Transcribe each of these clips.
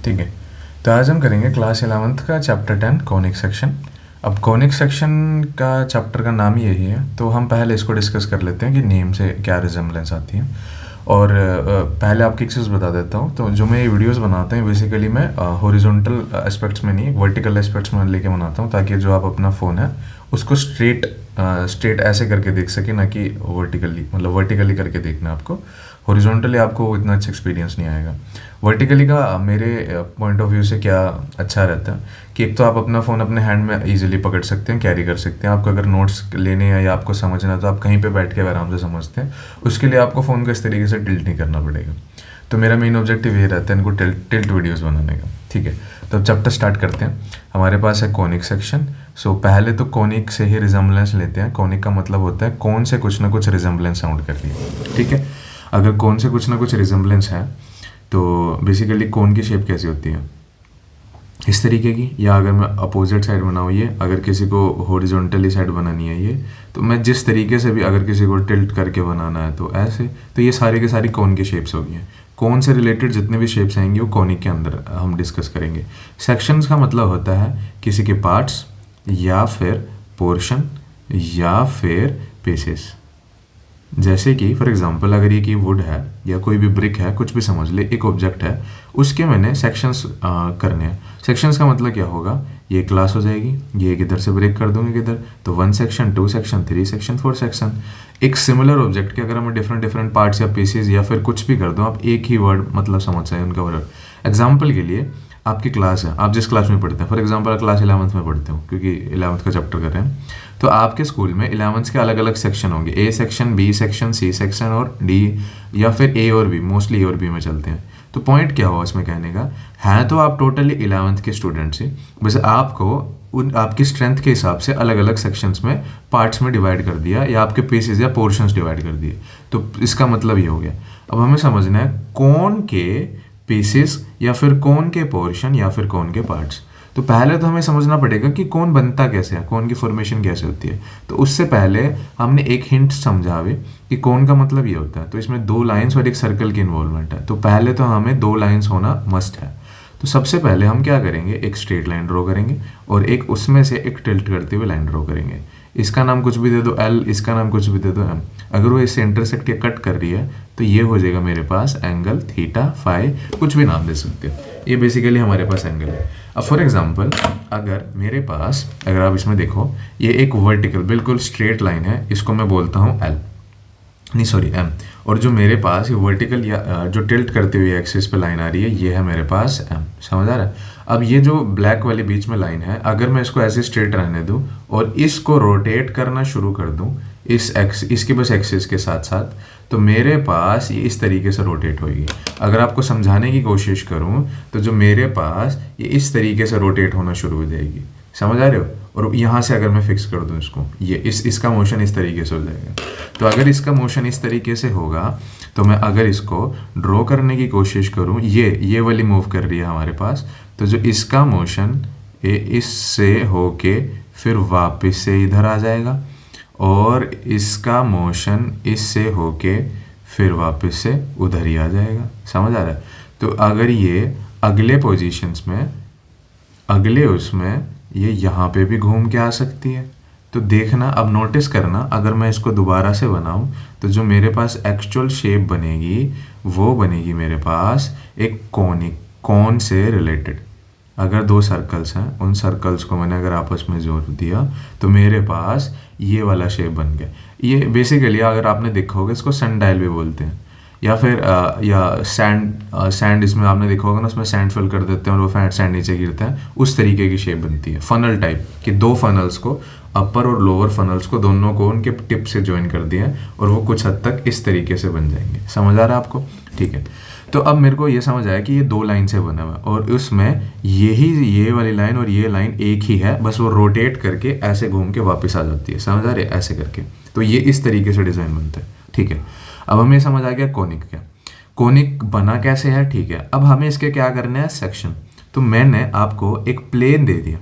ठीक है। तो आज हम करेंगे क्लास 11th का चैप्टर 10 कॉनिक सेक्शन। अब कॉनिक सेक्शन का चैप्टर का नाम ही यही है, तो हम पहले इसको डिस्कस कर लेते हैं कि नेम से क्या रिजेम्बलेंस आती है। और पहले आपकी एक चीज़ बता देता हूँ, तो जो मैं ये वीडियोस बनाते हैं बेसिकली मैं हॉरिजॉन्टल एस्पेक्ट्स में नहीं, वर्टिकल एस्पेक्ट्स में लेके बनाता हूँ, ताकि जो आप अपना फ़ोन है उसको स्ट्रेट ऐसे करके देख सके, ना कि वर्टिकली, मतलब वर्टिकली करके देखना आपको। हॉरिजॉन्टली आपको इतना अच्छा एक्सपीरियंस नहीं आएगा। वर्टिकली का मेरे पॉइंट ऑफ व्यू से क्या अच्छा रहता है कि एक तो आप अपना फ़ोन अपने हैंड में इजीली पकड़ सकते हैं, कैरी कर सकते हैं। आपको अगर नोट्स लेने हैं या आपको समझना है तो आप कहीं पे बैठ के आराम से समझते हैं। उसके लिए आपको फ़ोन को इस तरीके से टिल्ट नहीं करना पड़ेगा। तो मेरा मेन ऑब्जेक्टिव ये रहता है इनको टिल्ट वीडियोस बनाने का। ठीक है, तो अब चैप्टर स्टार्ट करते हैं। हमारे पास है कॉनिक सेक्शन। सो पहले तो कॉनिक से ही रिजेम्बलेंस लेते हैं। कॉनिक का मतलब होता है कौन से कुछ ना कुछ रिजेम्बलेंस साउंड कर रही है। ठीक है, अगर कौन से कुछ ना कुछ रिजेम्बलेंस है तो बेसिकली कौन की शेप कैसी होती है, इस तरीके की। या अगर मैं अपोजिट साइड बनाऊँ ये, अगर किसी को हॉरिजॉन्टली साइड बनानी है ये, तो मैं जिस तरीके से भी, अगर किसी को टिल्ट करके बनाना है तो ऐसे। तो ये सारी की सारी कौन की शेप्स होगी हैं। कौन से रिलेटेड जितने भी शेप्स आएंगे वो कॉनिक के अंदर हम डिस्कस करेंगे। सेक्शंस का मतलब होता है किसी के पार्ट्स या फिर पोर्शन या फिर पीसेस। जैसे कि फॉर एग्जांपल अगर ये की वुड है या कोई भी ब्रिक है, कुछ भी समझ ले, एक ऑब्जेक्ट है, उसके मैंने सेक्शंस करने हैं। सेक्शंस का मतलब क्या होगा, ये क्लास हो जाएगी, ये किधर से ब्रेक कर दूंगे किधर, तो 1 सेक्शन, 2 सेक्शन, 3 सेक्शन, 4 सेक्शन। एक सिमिलर ऑब्जेक्ट के अगर मैं डिफरेंट पार्ट्स या पीसेस या फिर कुछ भी कर दूँ, आप एक ही वर्ड मतलब समझ जाए उनका वर्ड। एग्जाम्पल के लिए आपकी क्लास है, आप जिस क्लास में पढ़ते हैं, फॉर एग्जांपल क्लास 11th में पढ़ते हो, क्योंकि 11th का चैप्टर कर रहे हैं, तो आपके स्कूल में 11th के अलग अलग सेक्शन होंगे। A section, B section, C section और डी, या फिर ए और बी, मोस्टली ए और बी में चलते हैं। तो पॉइंट क्या हुआ इसमें कहने का है, तो आप टोटली 11th के स्टूडेंट्स ही, बस आपको उन आपकी स्ट्रेंथ के हिसाब से अलग अलग सेक्शंस में, पार्ट्स में डिवाइड कर दिया, या आपके पीसेस या पोर्शंस डिवाइड कर दिए। तो इसका मतलब ये हो गया। अब हमें समझना है कौन के पीसेस या फिर कौन के पोर्शन या फिर कौन के पार्ट्स। तो पहले तो हमें समझना पड़ेगा कि कौन बनता कैसे है, कौन की फॉर्मेशन कैसे होती है। तो उससे पहले हमने एक हिंट समझावे कि कौन का मतलब ये होता है। तो इसमें 2 लाइंस और एक सर्कल की इन्वॉल्वमेंट है। तो पहले तो हमें 2 लाइंस होना मस्ट है। तो सबसे पहले हम क्या करेंगे, एक स्ट्रेट लाइन ड्रॉ करेंगे और एक उसमें से एक टिल्ट करते हुए लाइन ड्रॉ करेंगे। इसका नाम कुछ भी दे दो L, इसका नाम कुछ भी दे दो M। अगर वो इससे इंटरसेक्ट या कट कर रही है तो ये हो जाएगा मेरे पास एंगल थीटा, फाई, कुछ भी नाम दे सकते हो। ये बेसिकली हमारे पास एंगल है। अब फॉर एग्जांपल अगर मेरे पास, अगर आप इसमें देखो, ये एक वर्टिकल बिल्कुल स्ट्रेट लाइन है, इसको मैं बोलता हूँ L, नहीं सॉरी M। और जो मेरे पास ये वर्टिकल या जो टिल्ट करते हुए एक्सिस पे लाइन आ रही है, ये है मेरे पास M। समझ आ रहा है। अब ये जो ब्लैक वाली बीच में लाइन है, अगर मैं इसको ऐसे स्ट्रेट रहने दूं और इसको रोटेट करना शुरू कर दूं इसके बस एक्सिस के साथ साथ, तो मेरे पास ये इस तरीके से रोटेट होगी। अगर आपको समझाने की कोशिश करूं तो जो मेरे पास ये इस तरीके से रोटेट होना शुरू हो जाएगी। समझ आ रहे हो। और यहाँ से अगर मैं फिक्स कर दूं इसको, ये इसका मोशन इस तरीके से हो जाएगा। तो अगर इसका मोशन इस तरीके से होगा, तो मैं अगर इसको ड्रॉ करने की कोशिश करूं, ये वाली मूव कर रही है हमारे पास, तो जो इसका मोशन ये इससे होके फिर वापस से इधर आ जाएगा, और इसका मोशन इससे होके फिर वापस से उधर ही आ जाएगा। समझ आ रहा है। तो अगर ये अगले पोजीशंस में, अगले उसमें ये यहाँ पे भी घूम के आ सकती है। तो देखना, अब नोटिस करना, अगर मैं इसको दोबारा से बनाऊं तो जो मेरे पास एक्चुअल शेप बनेगी वो बनेगी मेरे पास एक कॉनिक, कौन से रिलेटेड। अगर 2 सर्कल्स हैं, उन सर्कल्स को मैंने अगर आपस में जोड़ दिया तो मेरे पास ये वाला शेप बन गया। ये बेसिकली अगर आपने देखा होगा, इसको सनडायल भी बोलते हैं, या फिर या सैंड इसमें आपने देखा होगा ना, उसमें सैंड फिल कर देते हैं और वो सैंड नीचे गिरता है, उस तरीके की शेप बनती है। फनल टाइप कि 2 फनल्स को, अपर और लोअर फनल्स को, दोनों को उनके टिप से ज्वाइन कर दिया और वो कुछ हद तक इस तरीके से बन जाएंगे। समझ आ रहा है आपको। ठीक है, तो अब मेरे को ये समझ आया कि ये 2 लाइन से बना हुआ है और उसमें ये वाली लाइन और ये लाइन एक ही है, बस वो रोटेट करके ऐसे घूम के वापस आ जाती है। समझ आ रहे, ऐसे करके। तो ये इस तरीके से डिज़ाइन बनता है। ठीक है, अब हमें समझ आ गया कॉनिक क्या, कॉनिक बना कैसे है। ठीक है, अब हमें इसके क्या करना है, सेक्शन। तो मैंने आपको एक प्लेन दे दिया।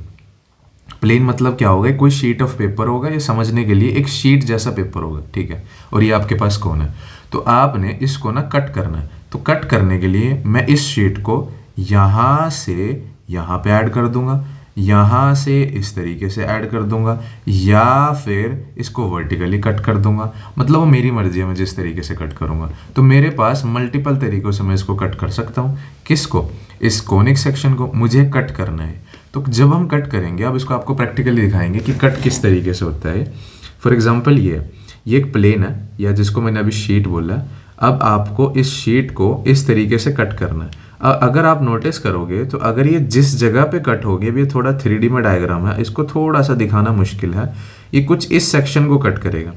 प्लेन मतलब क्या होगा, कोई शीट ऑफ पेपर होगा, ये समझने के लिए एक शीट जैसा पेपर होगा। ठीक है, और ये आपके पास कौन है, तो आपने इसको ना कट करना है। तो कट करने के लिए मैं इस शीट को यहाँ से यहाँ पे ऐड कर दूंगा, यहाँ से इस तरीके से ऐड कर दूंगा, या फिर इसको वर्टिकली कट कर दूंगा। मतलब वो मेरी मर्जी है, मैं जिस तरीके से कट करूंगा। तो मेरे पास मल्टीपल तरीक़ों से मैं इसको कट कर सकता हूँ। किसको? इस कॉनिक सेक्शन को मुझे कट करना है। तो जब हम कट करेंगे, अब इसको आपको प्रैक्टिकली दिखाएंगे कि कट किस तरीके से होता है। फॉर एग्जाम्पल ये एक प्लेन है, या जिसको मैंने अभी शीट बोला। अब आपको इस शीट को इस तरीके से कट करना है। अगर आप नोटिस करोगे तो अगर ये जिस जगह पे कट होगी, अब ये थोड़ा 3D में डायग्राम है, इसको थोड़ा सा दिखाना मुश्किल है। ये कुछ इस सेक्शन को कट करेगा,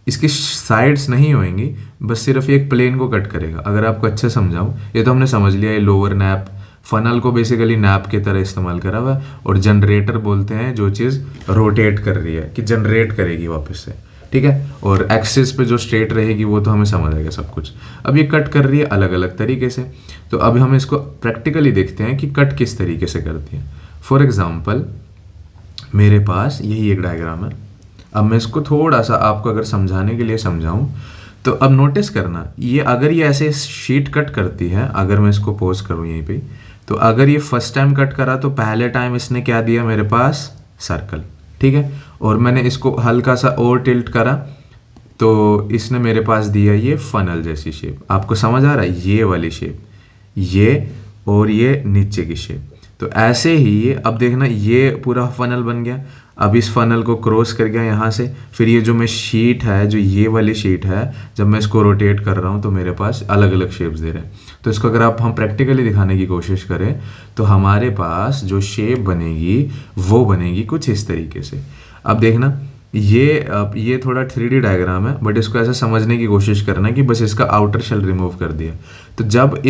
इसकी साइड्स नहीं होंगी, बस सिर्फ एक प्लेन को कट करेगा। अगर आपको अच्छे समझाऊँ, ये तो हमने समझ लिया, ये लोअर नैप, फनल को बेसिकली नैप की तरह इस्तेमाल करा हुआ है। और जनरेटर बोलते हैं जो चीज़ रोटेट कर रही है, कि जनरेट करेगी वापस से, ठीक है। और एक्सिस पे जो स्ट्रेट रहेगी वो तो हमें समझ आएगा सब कुछ। अब ये कट कर रही है अलग अलग तरीके से। तो अभी हम इसको प्रैक्टिकली देखते हैं कि कट किस तरीके से करती है। फॉर एग्जांपल मेरे पास यही एक डायग्राम है। अब मैं इसको थोड़ा सा आपको अगर समझाने के लिए समझाऊं, तो अब नोटिस करना, ये अगर ये ऐसे शीट कट करती है, अगर मैं इसको पोज करूँ यहीं पे, तो अगर ये फर्स्ट टाइम कट करा तो पहले टाइम इसने क्या दिया मेरे पास? सर्कल, ठीक है। और मैंने इसको हल्का सा और टिल्ट करा तो इसने मेरे पास दिया ये फनल जैसी शेप। आपको समझ आ रहा है? ये वाली शेप, ये और ये नीचे की शेप। तो ऐसे ही ये, अब देखना, ये पूरा फनल बन गया। अब इस फनल को क्रॉस कर गया यहाँ से। फिर ये जो मैं शीट है, जो ये वाली शीट है, जब मैं इसको रोटेट कर रहा हूँ तो मेरे पास अलग अलग शेप्स दे रहे हैं। तो इसको अगर आप हम प्रैक्टिकली दिखाने की कोशिश करें तो हमारे पास जो शेप बनेगी वो बनेगी कुछ इस तरीके से। अब देखना, ये थोड़ा 3D डायग्राम है, बट इसको ऐसा समझने की कोशिश करना कि बस इसका आउटर शेल रिमूव कर दिया। तो जब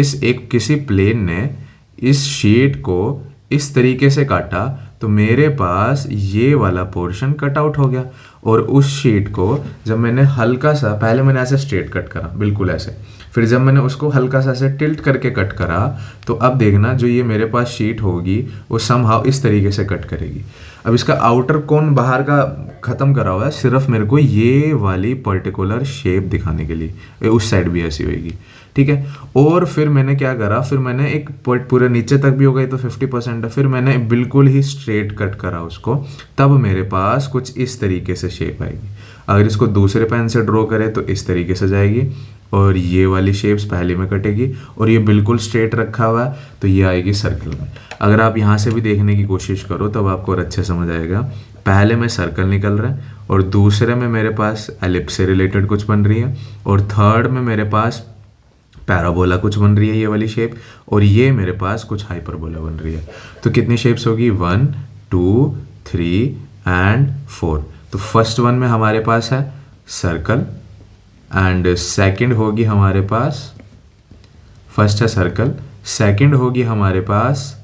किसी प्लेन ने इस शीट को इस तरीके से काटा तो मेरे पास ये वाला पोर्शन कट आउट हो गया। और उस शीट को जब मैंने हल्का सा, पहले मैंने ऐसे स्ट्रेट कट करा, बिल्कुल ऐसे, फिर जब मैंने उसको हल्का सा ऐसे टिल्ट करके कट करा, तो अब देखना जो ये मेरे पास शीट होगी वो समहाउ इस तरीके से कट करेगी। अब इसका आउटर कोन बाहर का ख़त्म करा हुआ है, सिर्फ मेरे को ये वाली पर्टिकुलर शेप दिखाने के लिए। उस साइड भी ऐसी होगी, ठीक है। और फिर मैंने क्या करा, फिर मैंने एक पूरे नीचे तक भी हो गई तो 50% है, फिर मैंने बिल्कुल ही स्ट्रेट कट करा उसको, तब मेरे पास कुछ इस तरीके से शेप आएगी। अगर इसको दूसरे पेन से ड्रॉ करें तो इस तरीके से जाएगी, और ये वाली शेप्स पहले में कटेगी, और ये बिल्कुल स्ट्रेट रखा हुआ है तो ये आएगी सर्कल में। अगर आप यहाँ से भी देखने की कोशिश करो तब आपको और अच्छे समझ आएगा। पहले में सर्कल निकल रहा है, और दूसरे में मेरे पास एलिप्स से रिलेटेड कुछ बन रही है, और थर्ड में मेरे पास पैराबोला कुछ बन रही है, ये वाली शेप, और ये मेरे पास कुछ हाइपरबोला बन रही है। तो कितनी शेप्स होगी? 1 2 3 एंड 4। तो फर्स्ट वन में हमारे पास है सर्कल, एंड सेकंड होगी हमारे पास, फर्स्ट है सर्कल, सेकंड होगी हमारे पास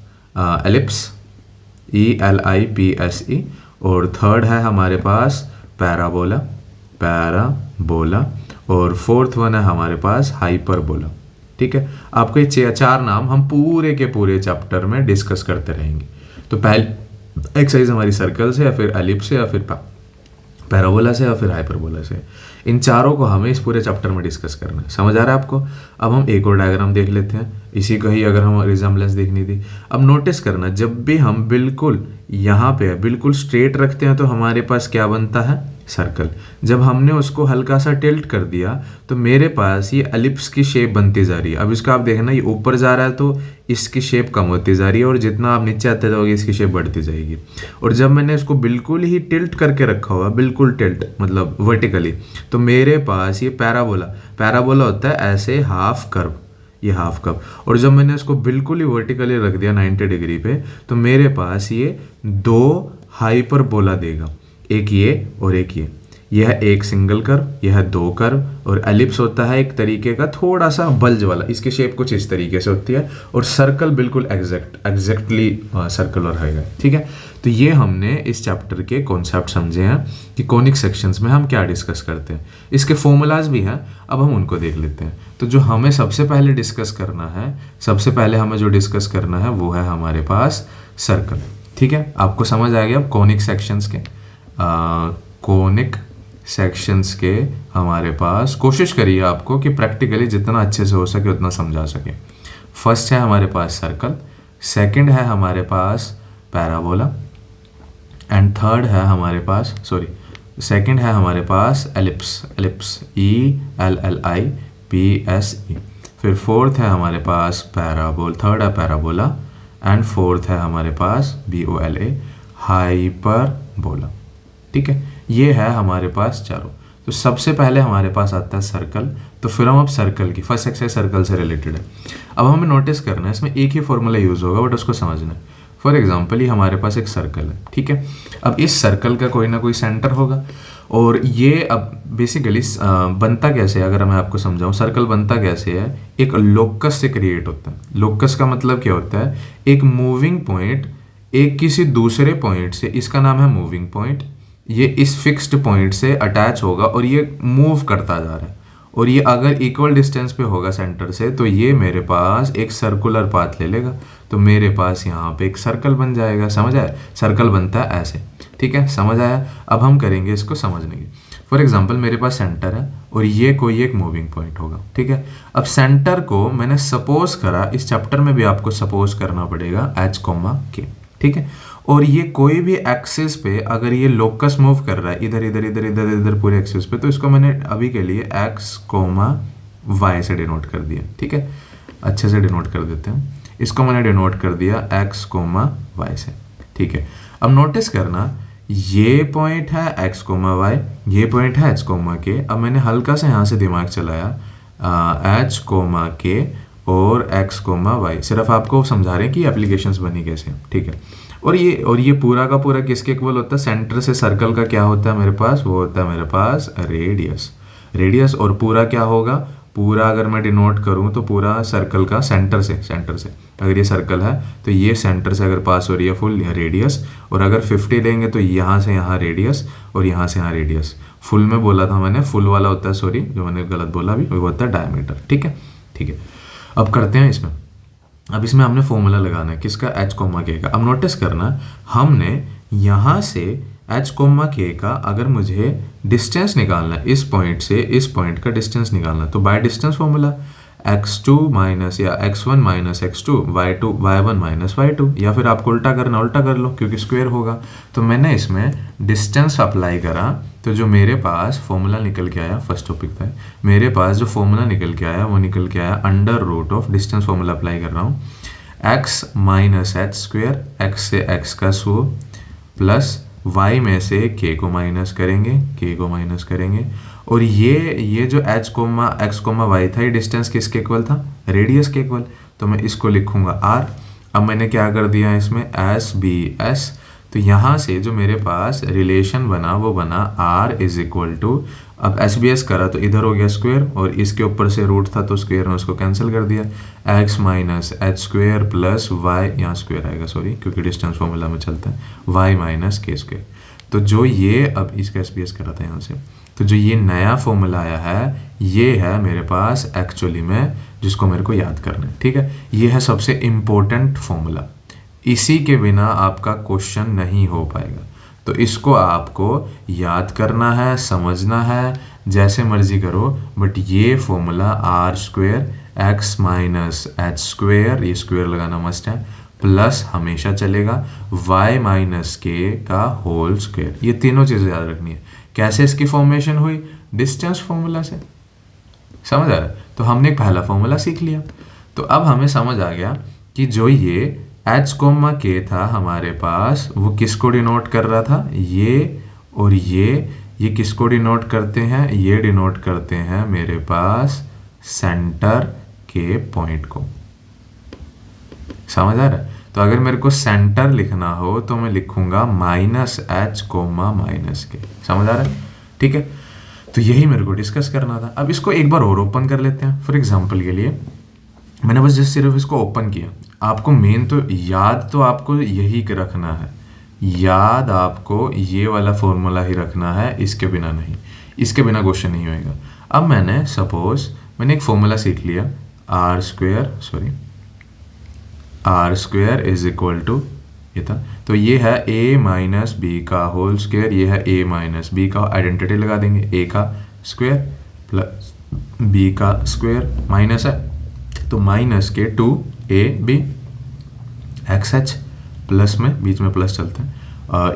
एलिप्स, ELIPSE, और थर्ड है हमारे पास पैराबोला, और फोर्थ वन है हमारे पास हाइपरबोला, ठीक है। आपको ये चार नाम हम पूरे के पूरे चैप्टर में डिस्कस करते रहेंगे। तो पहले एक्सरसाइज हमारी सर्कल से, या फिर एलिप्स से, या फिर पैराबोला से, या फिर हाइपरबोला से। इन चारों को हमें इस पूरे चैप्टर में डिस्कस करना है। समझ आ रहा है आपको? अब हम एक और डायग्राम देख लेते हैं, इसी का ही अगर हम रिजम्बलेंस देखनी थी। अब नोटिस करना, जब भी हम बिल्कुल यहाँ पे बिल्कुल स्ट्रेट रखते हैं तो हमारे पास क्या बनता है? सर्कल। जब हमने उसको हल्का सा टिल्ट कर दिया तो मेरे पास ये एलिप्स की शेप बनती जा रही है। अब इसका आप देखना, ये ऊपर जा रहा है तो इसकी शेप कम होती जा रही है, और जितना आप नीचे आते जाओगे इसकी शेप बढ़ती जाएगी। और जब मैंने इसको बिल्कुल ही टिल्ट करके रखा हुआ, बिल्कुल टिल्ट मतलब वर्टिकली, तो मेरे पास ये पैराबोला होता है ऐसे हाफ कर्व, ये हाफ कर्व। और जब मैंने इसको बिल्कुल ही वर्टिकली रख दिया 90 डिग्री पे, तो मेरे पास ये 2 हाइपरबोला देगा, एक ये और एक ये। यह है एक सिंगल कर्व, यह है 2 कर्व, और एलिप्स होता है एक तरीके का थोड़ा सा बल्ज वाला, इसकी शेप कुछ इस तरीके से होती है, और सर्कल बिल्कुल एग्जैक्टली सर्कुलर है, ठीक है। तो ये हमने इस चैप्टर के कॉन्सेप्ट समझे हैं कि कॉनिक सेक्शंस में हम क्या डिस्कस करते हैं। इसके फॉर्मूलाज भी हैं, अब हम उनको देख लेते हैं। तो जो हमें सबसे पहले डिस्कस करना है, वो है हमारे पास सर्कल, ठीक है। आपको समझ आ गया अब कॉनिक सेक्शंस के हमारे पास, कोशिश करिए आपको कि प्रैक्टिकली जितना अच्छे से हो सके उतना समझा सके। फर्स्ट है हमारे पास सर्कल, सेकंड है हमारे पास पैराबोला, एंड थर्ड है हमारे पास सेकंड है हमारे पास एलिप्स, ELLIPSE। फिर फोर्थ है हमारे पास थर्ड है पैराबोला, एंड फोर्थ है हमारे पास BOLA हाइपरबोला। ठीक है, ये है हमारे पास चारों। तो सबसे पहले हमारे पास आता है सर्कल। तो फिर हम अब सर्कल की फर्स्ट एक्सरसाइज सर्कल से रिलेटेड है। अब हमें नोटिस करना है, इसमें एक ही फॉर्मूला यूज़ होगा बट उसको समझना है। फॉर एग्जाम्पल, ये हमारे पास एक सर्कल है, ठीक है। अब इस सर्कल का कोई ना कोई सेंटर होगा, और ये अब बेसिकली बनता कैसे है, अगर मैं आपको समझाऊं सर्कल बनता कैसे है, एक लोकस से क्रिएट होता है। लोकस का मतलब क्या होता है, एक मूविंग पॉइंट एक किसी दूसरे पॉइंट से, इसका नाम है मूविंग पॉइंट, ये इस फिक्स्ड पॉइंट से अटैच होगा और ये मूव करता जा रहा है, और ये अगर इक्वल डिस्टेंस पे होगा सेंटर से तो ये मेरे पास एक सर्कुलर पाथ ले लेगा। तो मेरे पास यहाँ पे एक सर्कल बन जाएगा। समझ आया, सर्कल बनता है ऐसे। ठीक है, समझ आया। अब हम करेंगे इसको समझने की। फॉर एग्जाम्पल, मेरे पास सेंटर है और ये कोई एक मूविंग पॉइंट होगा। ठीक है, अब सेंटर को मैंने सपोज करा, इस चैप्टर में भी आपको सपोज करना पड़ेगा H, ठीक है। और ये कोई भी एक्सिस पे अगर ये लोकस मूव कर रहा है इधर इधर इधर इधर इधर पूरे एक्सिस पे, तो इसको मैंने अभी के लिए X, Y से डिनोट कर दिया। ठीक है, अच्छे से डिनोट कर देते हैं। इसको मैंने डिनोट कर दिया X, Y से। ठीक है, अब नोटिस करना, ये पॉइंट है X, Y, ये पॉइंट है H, K। अब मैंने हल्का से यहाँ से दिमाग चलाया H, K और X, Y। सिर्फ आपको समझा रहे हैं कि एप्लीकेशंस बनी कैसे। ठीक है, और ये पूरा का पूरा किसके इक्वल होता है, सेंटर से सर्कल का क्या होता है मेरे पास, वो होता है मेरे पास रेडियस। और पूरा क्या होगा, पूरा अगर मैं डिनोट करूं तो पूरा सर्कल का सेंटर से अगर ये सर्कल है तो ये सेंटर से अगर पास हो रही है फुल रेडियस, और अगर 50 लेंगे तो यहाँ से यहाँ रेडियस और यहाँ से यहाँ रेडियस। फुल में बोला था मैंने, फुल वाला होता है, सॉरी जो मैंने गलत बोला अभी, वो होता है डायमीटर। ठीक है, अब करते हैं इसमें। अब इसमें हमने फॉर्मूला लगाना है किसका, H, K का। अब नोटिस करना, हमने यहाँ से H, K का अगर मुझे डिस्टेंस निकालना है, इस पॉइंट से इस पॉइंट का डिस्टेंस निकालना है, तो by distance formula x2 minus या x1 minus x2, y1 minus y2, या फिर आपको उल्टा करना उल्टा कर लो क्योंकि स्क्वायर होगा। तो मैंने इसमें डिस्टेंस अप्लाई करा, तो जो मेरे पास फॉर्मूला निकल के आया, फर्स्ट टॉपिक था, मेरे पास जो फॉर्मूला निकल के आया वो निकल के आया under root of distance formula apply कर रहा हूँ, x minus H square, x से x का सो प्लस y में से k को माइनस करेंगे, और ये जो H, X, Y था, ये डिस्टेंस किसके इक्वल था, रेडियस के इक्वल। तो मैं इसको लिखूंगा R। अब मैंने क्या कर दिया इसमें SBS। तो यहाँ से जो मेरे पास रिलेशन बना वो बना R इज इक्वल टू, अब SBS करा तो इधर हो गया स्क्वायर, और इसके ऊपर से रूट था तो स्क्वायर में उसको कैंसिल कर दिया, x minus H square plus y, यहाँ स्क्वायर आएगा सॉरी क्योंकि डिस्टेंस फॉर्मूला में चलता है, y माइनस k स्क्वायर। तो जो ये अब इसका SBS करा था यहाँ से, तो जो ये नया फॉर्मूला आया है ये है मेरे पास एक्चुअली में जिसको मेरे को याद करना है। ठीक है, ये है सबसे इम्पोर्टेंट फॉर्मूला, इसी के बिना आपका क्वेश्चन नहीं हो पाएगा। तो इसको आपको याद करना है, समझना है, जैसे मर्जी करो, बट ये formula R square X minus H square, ये स्क्वेयर लगाना मस्ट है, प्लस हमेशा चलेगा y माइनस के का होल स्क्वेयर। ये तीनों चीज़ें याद रखनी है। कैसे इसकी फॉर्मेशन हुई, डिस्टेंस फॉर्मूला से। समझ आ रहा है, तो हमने एक पहला फॉर्मूला सीख लिया। तो अब हमें समझ आ गया कि जो ये H, K था हमारे पास, वो किसको डिनोट कर रहा था, ये और ये किसको डिनोट करते हैं, ये डिनोट करते हैं मेरे पास सेंटर के पॉइंट को। समझ आ रहा है, तो अगर मेरे को सेंटर लिखना हो तो मैं लिखूंगा माइनस एच कोमा माइनस के। समझ आ रहा है, ठीक है। तो यही मेरे को डिस्कस करना था। अब इसको एक बार और ओपन कर लेते हैं। फॉर एग्जांपल के लिए मैंने बस जस्ट सिर्फ इसको ओपन किया। आपको मेन तो याद तो आपको यही रखना है, याद आपको ये वाला फॉर्मूला ही रखना है, इसके बिना नहीं, इसके बिना क्वेश्चन नहीं होएगा। अब मैंने सपोज मैंने एक फॉर्मूला सीख लिया, R square is equal to ये था, तो ये है a माइनस बी का होल स्क्वेयर, ये है a माइनस बी का, आइडेंटिटी लगा देंगे, a का स्क्वेयर प्लस b का स्क्वेयर माइनस है तो माइनस के 2ab। एक्स एच प्लस में बीच में प्लस चलते हैं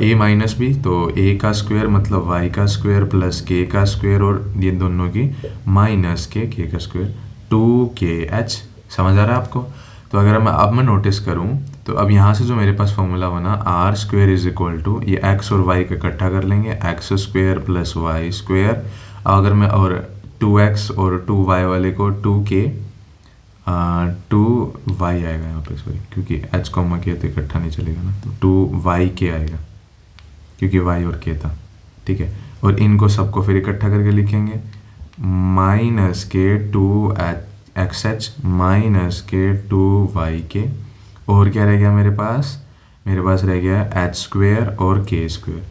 ए माइनस बी, तो ए का स्क्वायर मतलब वाई का स्क्वायर प्लस के का स्क्वायर और ये दोनों की माइनस के का स्क्वायर 2kh। समझ आ रहा है आपको? तो अगर मैं नोटिस करूँ तो अब यहाँ से जो मेरे पास फॉर्मूला बना R square is equal to ये एक्स और वाई का इकट्ठा कर लेंगे X square plus Y square. अगर मैं और 2x और 2y वाले को 2y आएगा यहाँ पे, सॉरी क्योंकि h कॉमा के तो इकट्ठा नहीं चलेगा ना, तो 2yk आएगा क्योंकि y और k था। ठीक है, और इनको सबको फिर इकट्ठा करके लिखेंगे माइनस के 2xh माइनस के 2yk, और क्या रह गया मेरे पास? मेरे पास रह गया h स्क्वायर और k स्क्वायर,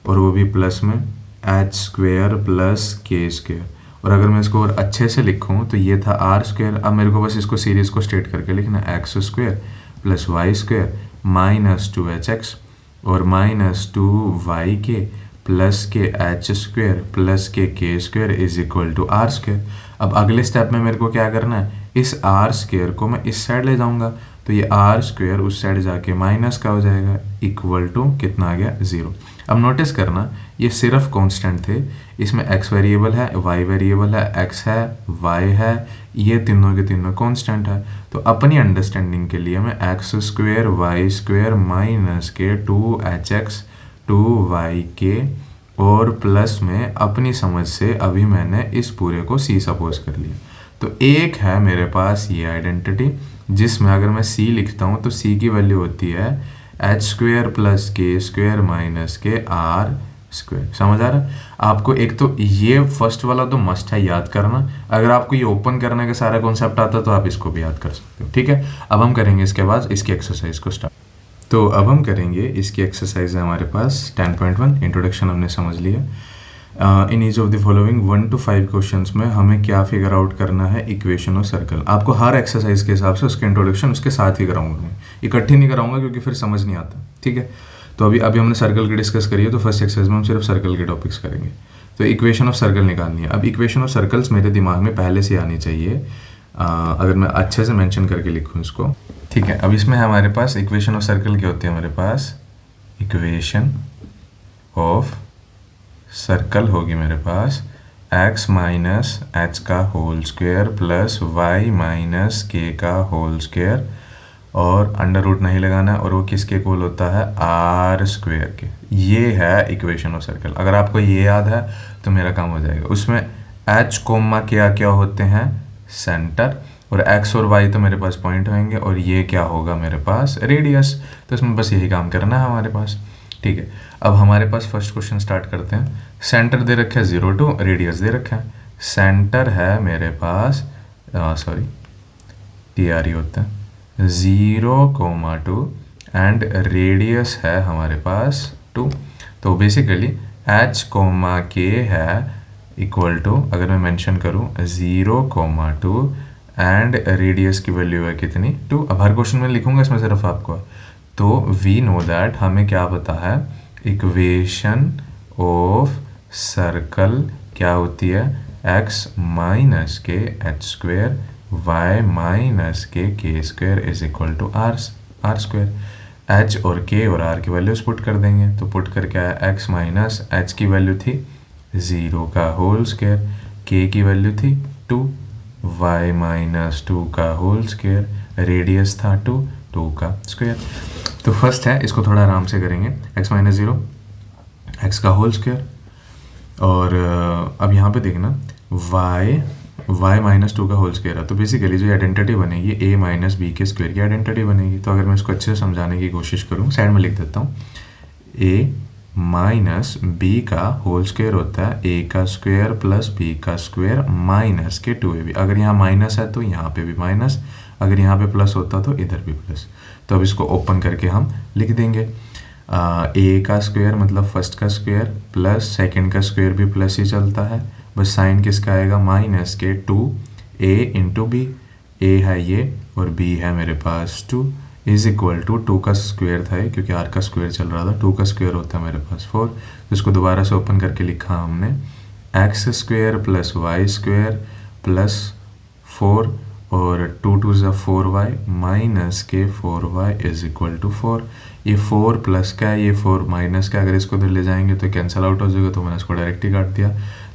और वो भी प्लस में h square plus k square. और अगर मैं इसको और अच्छे से लिखूँ तो ये था आर स्क्वायर। अब मेरे को बस इसको सीरीज को स्ट्रेट करके लिखना X square plus Y square minus 2hx और माइनस 2yk प्लस के h square plus K square is equal to R square. अब अगले स्टेप में मेरे को क्या करना है? इस आर स्क्वायर को मैं इस साइड ले जाऊंगा, तो ये आर स्क्वायर उस साइड जाके माइनस का हो जाएगा इक्वल टू कितना आ गया? 0। अब नोटिस करना ये सिर्फ कांस्टेंट थे, इसमें x वेरिएबल है, y वेरिएबल है, x है, y है, ये तीनों के तीनों कांस्टेंट है। तो अपनी अंडरस्टैंडिंग के लिए मैं X square Y square minus के 2hx 2yk और प्लस में अपनी समझ से अभी मैंने इस पूरे को c सपोज कर लिया। तो एक है मेरे पास ये आइडेंटिटी जिसमें अगर मैं c लिखता हूँ तो c की वैल्यू होती है H square plus K square minus के आर स्क्वायर। समझ आ रहा है आपको? एक तो ये फर्स्ट वाला तो मस्ट है याद करना, अगर आपको ये ओपन करने का सारा कॉन्सेप्ट आता तो आप इसको भी याद कर सकते हो। ठीक है, अब हम करेंगे इसके बाद इसकी एक्सरसाइज को स्टार्ट। तो अब हम करेंगे इसकी एक्सरसाइज है हमारे पास 10.1 इंट्रोडक्शन हमने समझ लिया। In each of the following 1 to 5 questions में हमें क्या फिगर आउट करना है? Equation of circle. आपको हर एक्सरसाइज के हिसाब से उसके इंट्रोडक्शन उसके साथ ही कराऊंगा, मैं इकट्ठी नहीं कराऊंगा क्योंकि फिर समझ नहीं आता। ठीक है, तो अभी हमने सर्कल की डिस्कस करी है, तो फर्स्ट एक्सरसाइज में हम सिर्फ सर्कल के टॉपिक्स करेंगे। तो इक्वेशन ऑफ सर्कल निकालनी है। अब इक्वेशन ऑफ सर्कल्स मेरे दिमाग में पहले से आनी चाहिए, अगर मैं अच्छे से मेंशन करके लिखूँ इसको। ठीक है, अब इसमें हमारे पास इक्वेशन ऑफ सर्कल क्या होती है? हमारे पास इक्वेशन ऑफ सर्कल होगी मेरे पास x माइनस एच का whole square plus y minus K का होल स्क्वायर, और अंडर रूट नहीं लगाना, और वो किसके इक्वल होता है? आर स्क्वायर के। ये है इक्वेशन ऑफ सर्कल। अगर आपको ये याद है तो मेरा काम हो जाएगा। उसमें h कोमा क्या क्या होते हैं? सेंटर, और x और y तो मेरे पास पॉइंट होंगे, और ये क्या होगा मेरे पास? रेडियस। तो इसमें बस यही काम करना है हमारे पास। ठीक है, अब हमारे पास फर्स्ट क्वेश्चन स्टार्ट करते हैं। सेंटर दे रखा है 0 2, रेडियस दे रखा है। सेंटर है मेरे पास सॉरी TRE होता है 0,2 एंड रेडियस है हमारे पास 2। तो बेसिकली h, k है इक्वल टू, अगर मैं मेंशन करूँ 0,2 एंड रेडियस की वैल्यू है कितनी? 2। अब हर क्वेश्चन में लिखूंगा इसमें सिर्फ आपको। तो वी नो दैट हमें क्या पता है? इक्वेशन ऑफ सर्कल क्या होती है? x माइनस के H square y minus K square is equal to R square. h और k और r की वैल्यूज पुट कर देंगे, तो पुट करके आया x माइनस h की वैल्यू थी 0 का होल स्क्वायर, k की वैल्यू थी 2, y माइनस 2 का होल स्क्वायर, रेडियस था 2 का स्क्वायर। तो फर्स्ट है, इसको थोड़ा आराम से करेंगे। x माइनस 0 x का होल स्क्वायर, और अब यहाँ पे देखना y माइनस 2 का होल स्क्वायर है। तो बेसिकली जो आइडेंटिटी बनेगी a माइनस बी के स्क्वायर की आइडेंटिटी बनेगी। तो अगर मैं इसको अच्छे से समझाने की कोशिश करूँ, साइड में लिख देता हूँ, a माइनस बी का होल स्क्वायर होता है a का स्क्वायर प्लस b का स्क्वायर माइनस के 2ab। अगर यहाँ माइनस है तो यहाँ पे भी माइनस, अगर यहाँ पे प्लस होता तो इधर भी प्लस। तो अब इसको ओपन करके हम लिख देंगे a का स्क्वायर मतलब फर्स्ट का स्क्वायर प्लस सेकंड का स्क्वायर भी प्लस ही चलता है, बस साइन किसका आएगा? माइनस के 2a इंटू बी। a है ये और b है मेरे पास 2 इज इक्वल टू 2 का स्क्वायर था ये, क्योंकि r का स्क्वायर चल रहा था, 2 का स्क्वायर होता है मेरे पास 4। तो इसको दोबारा से ओपन करके लिखा हमने x square plus Y square plus 4 और 2 2 ज़ा 4y माइनस के 4y इज इक्वल टू 4। ये 4 प्लस का है, ये 4 माइनस का, अगर इसको इधर ले जाएंगे तो कैंसिल आउट हो जाएगा, तो मैंने इसको डायरेक्ट ही काट दिया।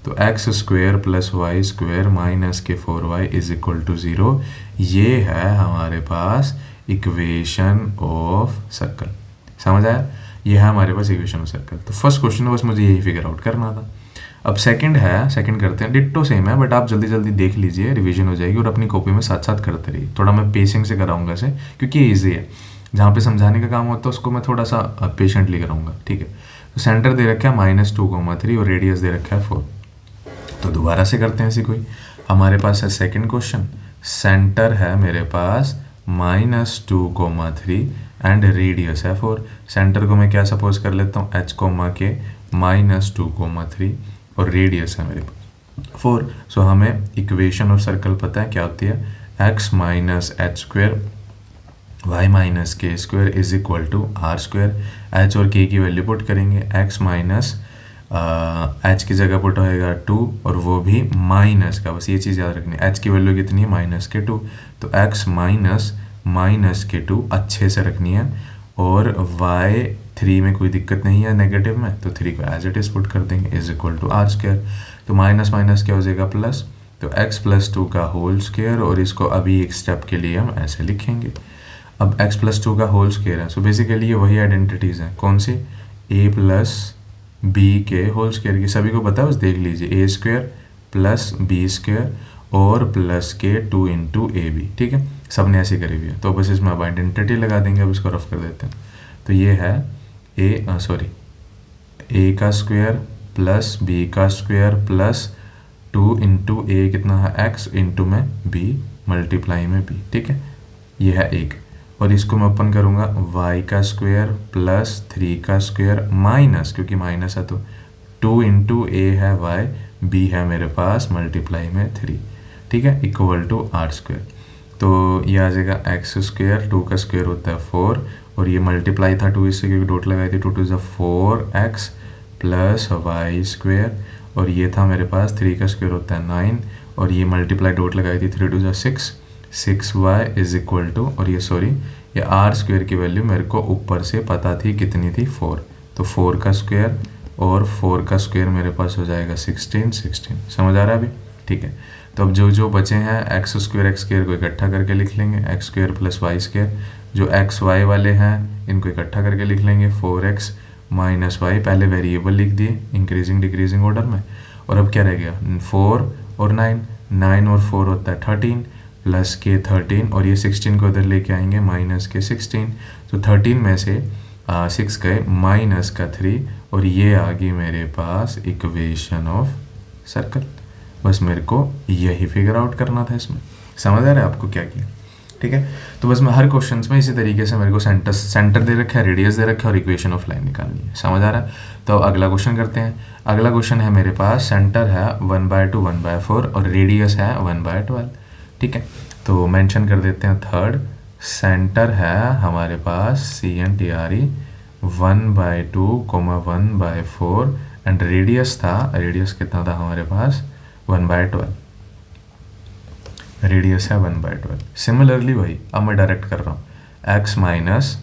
तो X square plus Y square minus के 4y इज इक्वल टू 0। ये है हमारे पास इक्वेशन ऑफ सर्कल। समझ आया? ये है हमारे पास इक्वेशन ऑफ सर्कल। तो फर्स्ट क्वेश्चन में बस मुझे यही फिगर आउट करना था। अब सेकंड है, सेकंड करते हैं। डिट्टो सेम है, बट आप जल्दी जल्दी देख लीजिए, रिवीजन हो जाएगी, और अपनी कॉपी में साथ साथ करते रहिए। थोड़ा मैं पेशिंग से कराऊंगा इसे, क्योंकि ये ईजी है। जहाँ पे समझाने का काम होता है उसको मैं थोड़ा सा पेशेंटली कराऊंगा, ठीक है। तो सेंटर दे रखा है -2,3 और रेडियस दे रखा है 4। तो दोबारा से करते हैं ऐसी कोई। हमारे पास है सेकंड क्वेश्चन, सेंटर है मेरे पास -2,3 एंड रेडियस है 4। सेंटर को मैं क्या सपोज कर लेता हूँ, h के -2,3 और रेडियस है मेरे पास 4। सो हमें इक्वेशन ऑफ सर्कल पता है क्या होती है, x minus H square y minus के square is equal to are square. h और k की वैल्यू पुट करेंगे, x माइनस h की जगह पुट होएगा 2 और वो भी माइनस का, बस ये चीज़ याद रखनी है। h की वैल्यू कितनी है, -2, तो x माइनस के 2 अच्छे से रखनी है। और y 3 में कोई दिक्कत नहीं है नेगेटिव में, तो 3 को एज इट इज पुट कर देंगे is equal to are square. तो माइनस माइनस क्या हो जाएगा प्लस, तो x प्लस 2 का होल स्क्वेयर, और इसको अभी एक स्टेप के लिए हम ऐसे लिखेंगे। अब x प्लस 2 का होल स्क्वेयर है, सो बेसिकली ये वही आइडेंटिटीज़ हैं। कौन सी, a प्लस बी के होल स्क्वेयर की, सभी को पता है, बस देख लीजिए, a square plus B square और प्लस के 2 इंटू ए बी, ठीक है। सब ने ऐसी करी हुई है, तो बस इसमें अब आइडेंटिटी लगा देंगे। अब इसको रफ कर देते हैं। तो ये है a का स्क्वायर प्लस b का स्क्वायर प्लस 2 इंटू ए कितना है x इंटू में b मल्टीप्लाई में b, ठीक है। ये है एक, और इसको मैं ओपन करूँगा y का स्क्वायर प्लस 3 का स्क्वायर माइनस, क्योंकि माइनस है तो 2 इंटू ए है y, b है मेरे पास मल्टीप्लाई में 3, ठीक है, इक्वल टू आर स्क्वायर। तो ये आ जाएगा एक्स स्क्वायर, 2 का स्क्वायर होता है 4, और ये मल्टीप्लाई था 2 इससे, क्योंकि डॉट लगाई थी, 2 2 4x प्लस वाई स्क्वायर, और ये था मेरे पास 3 का स्क्वायर होता है 9, और ये मल्टीप्लाई डॉट लगाई थी 3 2 6y इज इक्वल टू, और ये आर स्क्वायर की वैल्यू मेरे को ऊपर से पता थी कितनी थी, 4। तो 4 का स्क्वायर और 4 का स्क्वायर मेरे पास हो जाएगा 16। समझ आ रहा है अभी, ठीक है। तो अब जो बचे हैं एक्स स्क्वायर को इकट्ठा करके लिख लेंगे, X square plus Y square. जो एक्स वाई वाले हैं इनको इकट्ठा करके लिख लेंगे, 4x माइनस वाई, पहले वेरिएबल लिख दिए इंक्रीजिंग डिक्रीजिंग ऑर्डर में। और अब क्या रह गया, 4 और 9 और 4 होता है 13 प्लस के 13, और ये 16 को इधर लेके आएंगे माइनस के 16। तो 13 में से 6 गए माइनस का 3, और ये आ गई मेरे पास इक्वेशन ऑफ सर्कल। बस मेरे को यही फिगर आउट करना था इसमें। समझ आ रहा है आपको क्या किया, ठीक है। तो बस मैं हर क्वेश्चन में इसी तरीके से मेरे को सेंटर दे रखा है, रेडियस दे रखा है, और इक्वेशन ऑफ लाइन निकालनी है। समझ आ रहा है। तो अगला क्वेश्चन करते हैं। अगला क्वेश्चन है मेरे पास, सेंटर है 1/2 1/4 और रेडियस है 1/12, ठीक है। तो मेंशन कर देते हैं थर्ड, सेंटर है हमारे पास CNTRE 1/2 1/4 एंड रेडियस कितना था हमारे पास 1/12, रेडियस है 1/12। सिमिलरली वही अब मैं डायरेक्ट कर रहा हूँ, x माइनस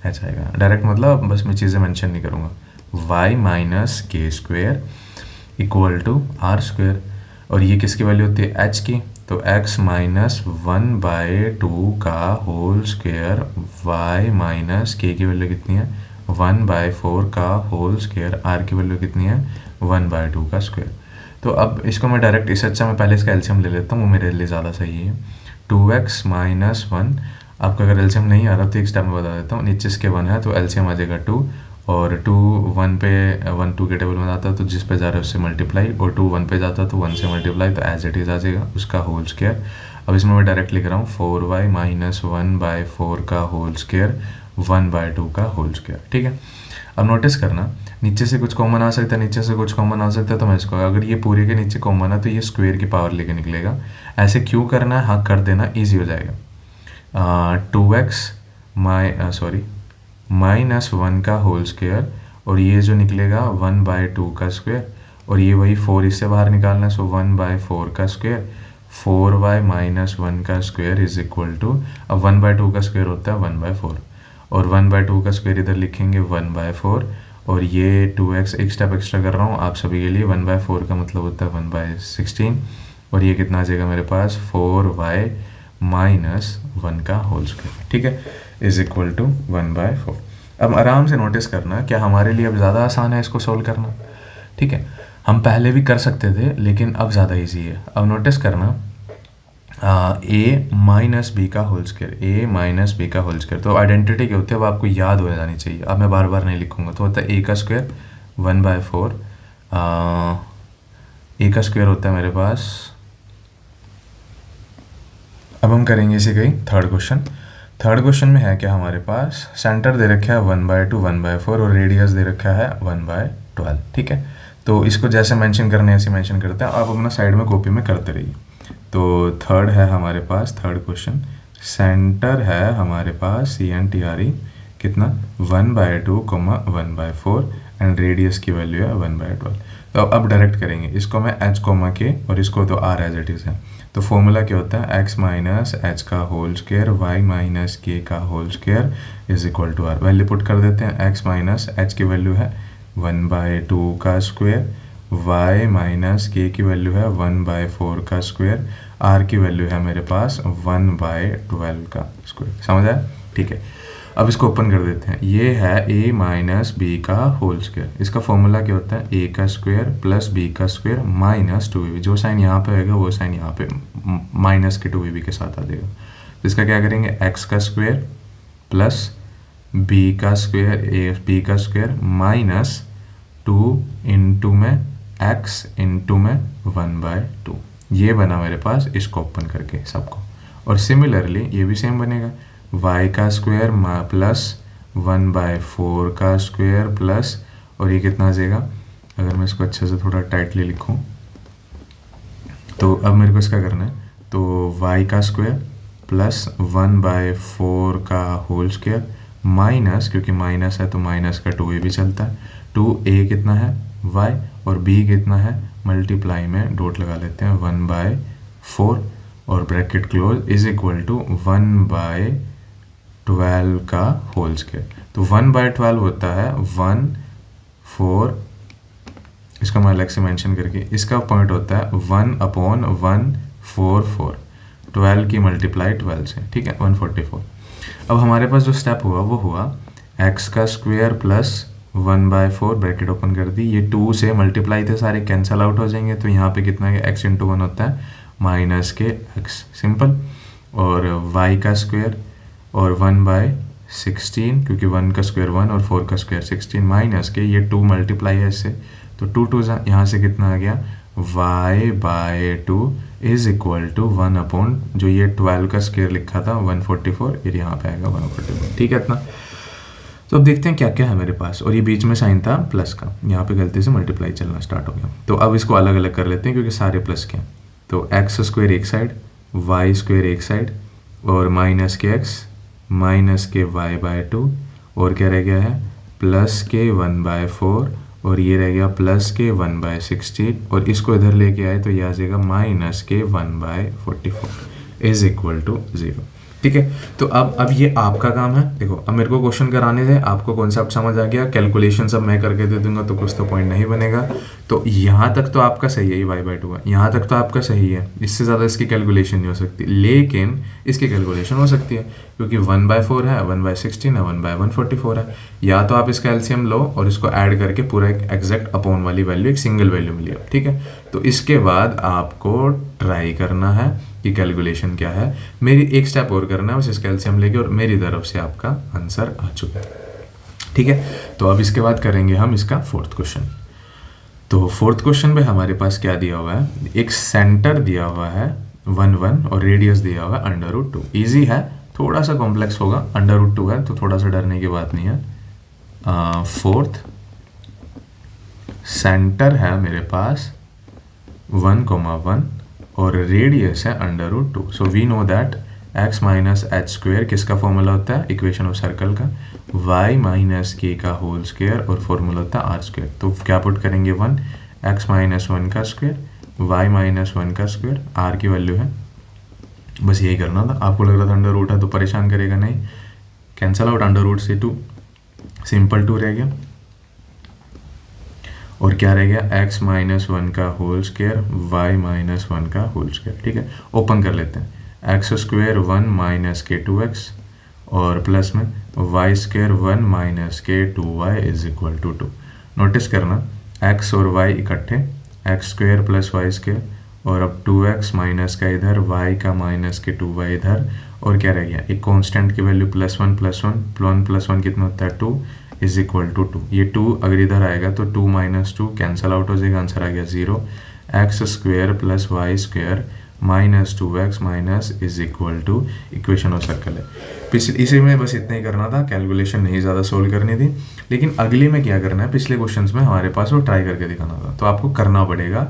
एच आएगा डायरेक्ट, मतलब बस मैं चीज़ें मेंशन नहीं करूँगा, y माइनस के square equal to are square, और ये किसकी वैल्यू होती है h की, तो x माइनस 1/2 का whole square, y minus k की वैल्यू कितनी है 1/4 का होल स्क्वेयर, r की वैल्यू कितनी है 1/2 का स्क्वेयर। तो अब इसको मैं डायरेक्ट, इससे अच्छा मैं पहले इसका एलसीएम ले लेता हूँ, वो मेरे लिए ज़्यादा सही है। 2x माइनस 1, आपका अगर एलसीएम नहीं आ रहा तो एक स्टेप में बता देता हूँ, नीचे इसके 1 है तो एलसीएम आ जाएगा 2, और 2 1 पे 1 2 के टेबल में जाता है तो जिस पे जा रहा है उससे मल्टीप्लाई, और 2 1 पे जाता है तो 1 से मल्टीप्लाई, तो एज इट इज़ आ जाएगा उसका होल स्क्वायर। अब इसमें मैं डायरेक्ट लिख रहा हूँ 4y माइनस 1/4 का होल स्क्वायर 1/2 का होल स्क्वायर, ठीक है। अब नोटिस करना, नीचे से कुछ कॉमन आ सकता है, नीचे से कुछ कॉमन आ सकता है, तो मैं इसको, अगर ये पूरे के नीचे कॉमन है तो ये स्क्वायर की पावर लेके निकलेगा। ऐसे क्यों करना है, हाँ कर देना, ईजी हो जाएगा। 2x माइनस 1 का होल स्क्वायर, और ये जो निकलेगा 1/2 का स्क्वायर, और ये वही 4 इससे बाहर निकालना है, सो 1/4 का स्क्वायर, 4y माइनस 1 का स्क्वायर इज इक्वल टू, अब 1/2 का स्क्वायर होता है 1/4, और 1/2 का स्क्वायर इधर लिखेंगे 1/4, और ये 2x एक स्टेप एक्स्ट्रा कर रहा हूँ आप सभी के लिए, 1/4 का मतलब होता है 1/16, और ये कितना आ जाएगा मेरे पास 4y माइनस 1 का होल स्क्वायर, ठीक है, इज इक्वल टू 1/4। अब आराम से नोटिस करना, क्या हमारे लिए अब ज़्यादा आसान है इसको सोल्व करना, ठीक है। हम पहले भी कर सकते थे लेकिन अब ज़्यादा इजी है। अब नोटिस करना, a माइनस बी का whole square, a minus B का होल स्क्वायर, तो आइडेंटिटी क्या होती है अब आपको याद हो जानी चाहिए, अब मैं बार बार नहीं लिखूंगा। तो होता है a का स्क्वायर 1/4, a का स्क्वायर होता है मेरे पास। अब हम करेंगे इसे कहीं थर्ड क्वेश्चन। थर्ड क्वेश्चन में है क्या हमारे पास, सेंटर दे रखा है 1/2 1/4 और रेडियस दे रखा है 1/12, ठीक है। तो इसको जैसे मेंशन करने ऐसे मेंशन करते हैं, आप अपना साइड में कॉपी में करते रहिए। तो थर्ड है हमारे पास, थर्ड क्वेश्चन, सेंटर है हमारे पास CNTRE कितना 1/2 1/4 एंड रेडियस की वैल्यू है 1/12। तो अब डायरेक्ट करेंगे इसको, मैं h k और इसको तो r एज इट इज़ है। तो फॉर्मूला क्या होता है, x माइनस एच का whole square y minus K का whole square is equal to r। Value put कर देते हैं, x माइनस एच की वैल्यू है 1/2 का स्क्वायर, y माइनस के की वैल्यू है 1/4 का स्क्वायर, r की वैल्यू है मेरे पास 1/12 का स्क्वायर। समझ आया, ठीक है। अब इसको ओपन कर देते हैं, ये है a माइनस बी का होल स्क्वायर, इसका फॉर्मूला क्या होता है a का स्क्वायर प्लस b का स्क्वायर माइनस 2ab, जो साइन यहाँ पे आएगा वो साइन यहाँ पे माइनस के 2ab के साथ आ जाएगा। तो इसका क्या करेंगे, x का स्क्वायर प्लस b का स्क्वायर b का स्क्वायर माइनस 2 इंटू में x इंटू में 1/2, ये बना मेरे पास, इसको ओपन करके सबको। और सिमिलरली ये भी सेम बनेगा, y का स्क्वायर प्लस 1/4 का स्क्वायर प्लस, और ये कितना आ जाएगा, अगर मैं इसको अच्छे से थोड़ा टाइटली लिखूं तो अब मेरे को इसका करना है, तो y का स्क्वायर प्लस 1/4 का होल स्क्वायर माइनस, क्योंकि माइनस है तो माइनस का 2a भी चलता है, 2a कितना है y और b कितना है, मल्टीप्लाई में डॉट लगा लेते हैं 1/4 और bracket close is equal to 1/12 का होल स्क्वायर। तो 1/12 होता है 1/4, इसका मैं अलग से मेंशन करके, इसका पॉइंट होता है 1/144, 12 की मल्टीप्लाई 12 से, ठीक है, 144। अब हमारे पास जो स्टेप हुआ वो हुआ x का स्क्वायर प्लस 1/4 ब्रैकेट ओपन कर दी, ये 2 से मल्टीप्लाई थे सारे कैंसल आउट हो जाएंगे, तो यहाँ पे कितना है x इंटू 1 होता है माइनस के x, सिंपल, और y का स्क्वायर और 1/16, क्योंकि 1 का स्क्वायर 1 और 4 का स्क्वायर 16 माइनस के, ये 2 मल्टीप्लाई है इससे, तो 2 2 यहाँ से कितना आ गया y/2 इज इक्वल टू 1/, जो ये 12 का स्क्वायर लिखा था 144, ये यहाँ पे आएगा 144, ठीक है इतना। तो अब देखते हैं क्या क्या है मेरे पास, और ये बीच में साइन था प्लस का, यहाँ पे गलती से मल्टीप्लाई चलना स्टार्ट हो गया। तो अब इसको अलग अलग कर लेते हैं क्योंकि सारे प्लस के हैं। तो एक्स स्क्वायर एक साइड, वाई स्क्वायर एक साइड, और माइनस के एक्स माइनस के y/2, और क्या रह गया है प्लस के 1/4, और ये रह गया प्लस के 1/16, और इसको इधर लेके आए तो ये आ जाएगा माइनस के 1/44 इज इक्वल टू 0, ठीक है। तो अब ये आपका काम है। देखो अब मेरे को क्वेश्चन कराने थे, आपको कॉन्सेप्ट समझ आ गया, कैलकुलेशन सब मैं करके दे दूंगा तो कुछ तो पॉइंट नहीं बनेगा। तो यहाँ तक तो आपका सही है, ये y/2 है, यहाँ तक तो आपका सही है, इससे ज़्यादा इसकी कैलकुलेशन नहीं हो सकती, लेकिन इसकी कैलकुलेशन हो सकती है क्योंकि 1/4 है, 1/16 है, 1/144 है। या तो आप इसका एलसीएम लो और इसको ऐड करके पूरा एक एग्जैक्ट अपॉन वाली वैल्यू, एक सिंगल वैल्यू मिली, ठीक है। तो इसके बाद आपको ट्राई करना है कि कैलकुलेशन क्या है। मेरी एक स्टेप और करना है बस, इसका एलसीएम लेके, और मेरी तरफ से आपका आंसर आ चुका है, ठीक है। तो अब इसके बाद करेंगे हम इसका फोर्थ क्वेश्चन। तो फोर्थ क्वेश्चन पे हमारे पास क्या दिया हुआ है, एक सेंटर दिया हुआ है 1 1 और रेडियस दिया हुआ है √2। ईजी है, थोड़ा सा कॉम्प्लेक्स होगा, √2 है तो थोड़ा सा डरने की बात नहीं है। फोर्थ सेंटर है मेरे पास 1,1 और रेडियस है √2। So we know that x minus H square किसका फॉर्मूला होता है, इक्वेशन ऑफ सर्कल का, y माइनस के का होल स्क्वेयर, और फॉर्मूला होता है r स्क्वेयर। तो क्या पुट करेंगे 1, x माइनस 1 का स्क्वेयर y माइनस 1 का स्क्वायर, r की वैल्यू है। बस यही करना था। आपको लग रहा था अंडर रूट है तो परेशान करेगा, नहीं, कैंसल आउट, अंडर रूट से 2, सिंपल 2 रह गया, और क्या रह गया, x माइनस 1 का होल स्क्वायर, y माइनस 1 का होल स्क्वायर। ठीक है, ओपन कर लेते हैं, एक्स स्क्वायर 1 माइनस के 2x और प्लस में वाई स्क्वायर 1 माइनस के 2y is equal to 2। Notice करना x और y इकट्ठे, X square plus Y square, और अब 2x माइनस का इधर, y का माइनस के 2y इधर, और क्या रह गया, एक कांस्टेंट की वैल्यू +1 + 1 1 + 1 कितना होता है 2 इज इक्वल टू 2। ये 2 अगर इधर आएगा तो 2 - 2 कैंसल आउट हो जाएगा, आंसर आ गया 0। X square plus Y square minus 2x minus is equal to, equation of circle है। पिछले इसी में बस इतना ही करना था, कैलकुलेशन नहीं ज़्यादा सोल्व करनी थी। लेकिन अगले में क्या करना है, पिछले क्वेश्चंस में हमारे पास वो ट्राई करके दिखाना था, तो आपको करना पड़ेगा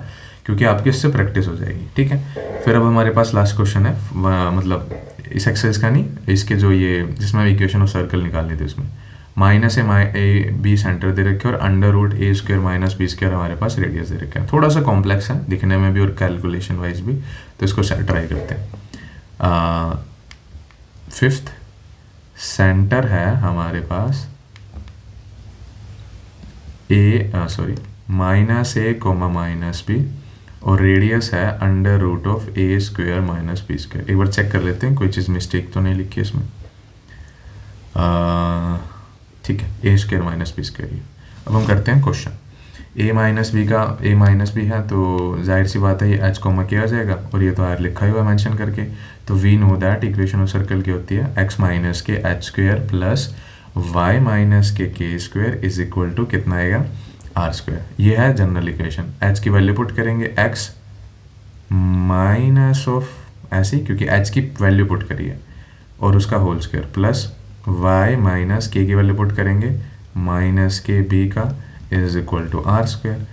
क्योंकि आपकी इससे प्रैक्टिस हो जाएगी। ठीक है, फिर अब हमारे पास लास्ट क्वेश्चन है, मतलब इस एक्सरसाइज का नहीं, इसके जो ये जिसमें इक्वेशन ऑफ सर्कल निकालनी थी उसमें माइनस ए बी सेंटर दे रखे और अंडर रूट ए स्क्वायर माइनस बी स्क्वायर हमारे पास रेडियस दे रखे हैं। थोड़ा सा कॉम्प्लेक्स है दिखने में भी और कैलकुलेशन वाइज भी, तो इसको ट्राई करते हैं। फिफ्थ सेंटर है हमारे पास minus A comma minus B, और रेडियस है under root of A square minus B square. एक बार चेक कर लेते हैं कोई चीज़ मिस्टेक तो नहीं लिखी है इसमें। ठीक है, ए स्क्वायर माइनस बी स्क्वायर। अब हम करते हैं क्वेश्चन, ए माइनस बी है तो जाहिर सी बात है ये एच कॉमा किया जाएगा, और ये तो आर लिखा हुआ है मेंशन करके। तो we know that equation of circle की होती है एक्स माइनस के H square plus Y minus K square is equal to कितना आएगा, आर स्क्वायर। ये है जनरल इक्वेशन। एच की वैल्यू पुट करेंगे एक्स माइनस ऑफ ऐसी, क्योंकि एच की वैल्यू पुट करिए, और उसका whole square plus y minus K की वैल्यू पुट करेंगे माइनस के बी का is equal to R square.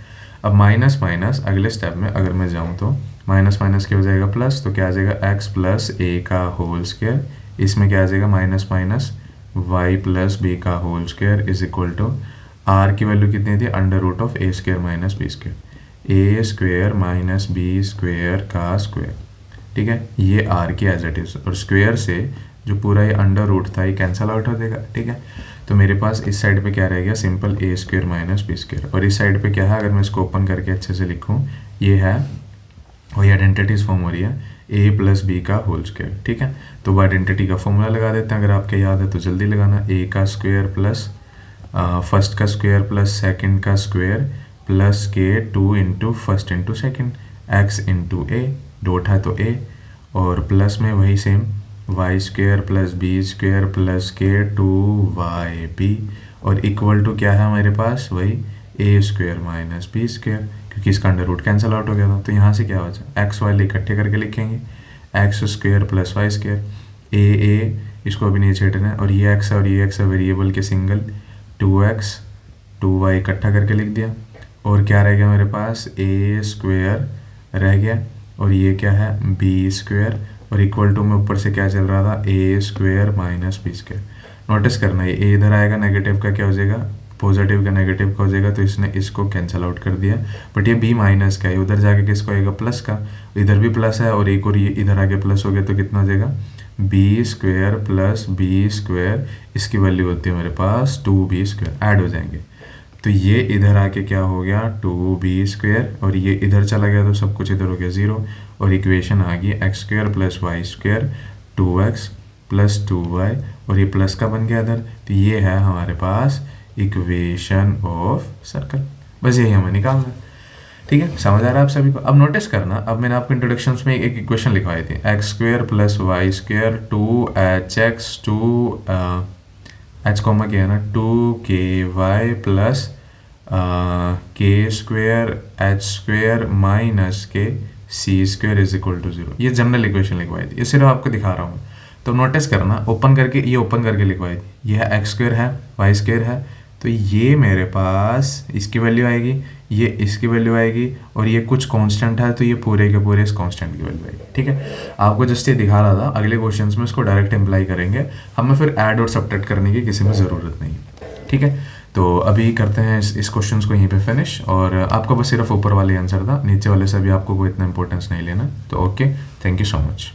अब माइनस माइनस अगले स्टेप में अगर मैं जाऊँ तो माइनस माइनस क्या हो जाएगा प्लस, तो क्या आ जाएगा x प्लस ए का होल स्क्वायर, इसमें क्या आ जाएगा minus minus y plus b का whole square is equal to r की वैल्यू कितनी थी, under root of A square minus B square, a square minus B square का स्क्वायर। ठीक है, ये आर की एज इट इज, और स्क्वायर से जो पूरा ये अंडर रूट था ये कैंसल आउट हो जाएगा। ठीक है, तो मेरे पास इस साइड पे क्या रह गया, सिंपल ए स्क्वायर माइनस बी स्क्वायर, और इस साइड पे क्या है, अगर मैं इसको ओपन करके अच्छे से लिखूँ, ये है वही आइडेंटिटीज फॉर्म हो रही है ए प्लस बी का होल स्क्वायर। ठीक है, तो वो आइडेंटिटी का फॉर्मूला लगा देते हैं, अगर आपके याद है तो जल्दी लगाना, ए का स्क्वायर प्लस फर्स्ट का स्क्वायर प्लस सेकेंड का स्क्वायर प्लस के 2 into first into second, x into a, dot है तो ए, और प्लस में वही same y square plus B square plus के 2yb, और इक्वल टू क्या है हमारे पास, वही ए स्क्वायर माइनस बी स्क्वायर, क्योंकि इसका अंडर रूट कैंसिल आउट हो गया था। तो यहाँ से क्या हो जाए, एक्स वाई इकट्ठे करके लिखेंगे, x square plus Y square, ए इसको अभी नहीं छेड़ना है, और ये एक्स है वेरिएबल के सिंगल, 2x 2y इकट्ठा करके लिख दिया, और क्या रह गया मेरे पास, ए स्क्वायर रह गया, और ये क्या है बी स्क्वायर, और इक्वल टू में ऊपर से क्या चल रहा था, a square minus B square. Notice करना है ए इधर आएगा, नेगेटिव का क्या हो जाएगा, पॉजिटिव का नेगेटिव का हो जाएगा, तो इसने इसको कैंसिल आउट कर दिया। बट ये बी माइनस का है, उधर जाके किसको आएगा, प्लस का, इधर भी प्लस है और एक और ये इधर आके प्लस हो गया, तो कितना हो जाएगा, B square plus B square, इसकी वैल्यू होती है मेरे पास 2b स्क्वायर, ऐड हो जाएंगे। तो ये इधर आके क्या हो गया 2b स्क्वायर, और ये इधर चला गया तो सब कुछ इधर हो गया 0, और इक्वेशन आ गई X square plus Y square 2x plus 2y, और ये प्लस का बन गया इधर। तो ये है हमारे पास इक्वेशन ऑफ सर्कल। बस यही हमें निकालना है। ठीक है, समझ आ रहा है आप सभी को। अब नोटिस करना, अब मैंने आपको इंट्रोडक्शन में एक इक्वेशन लिखवाई थी, X square plus Y square 2hx 2 H comma क्या है ना 2ky plus K square H square minus के सी स्क्वायर इज इक्वल टू 0। ये जनरल इक्वेशन लिखवाई थी, ये सिर्फ आपको दिखा रहा हूँ। तो नोटिस करना, ओपन करके ये ओपन करके लिखवाई थी, ये है एक्स स्क्वायर है वाई स्क्वायर है, तो ये मेरे पास इसकी वैल्यू आएगी, ये इसकी वैल्यू आएगी, और ये कुछ कांस्टेंट है तो ये पूरे के पूरे इस कांस्टेंट की वैल्यू आएगी। ठीक है, आपको जस्ट ये दिखा रहा था, अगले क्वेश्चंस में इसको डायरेक्ट इम्प्लाई करेंगे, हमें फिर ऐड और सब्ट्रैक्ट करने की किसी में ज़रूरत नहीं है। ठीक है, तो अभी करते हैं इस क्वेश्चंस को यहीं पे फिनिश, और आपको बस सिर्फ ऊपर वाले आंसर था, नीचे वाले से भी आपको कोई इतना इंपॉर्टेंस नहीं लेना। तो okay, thank you so much.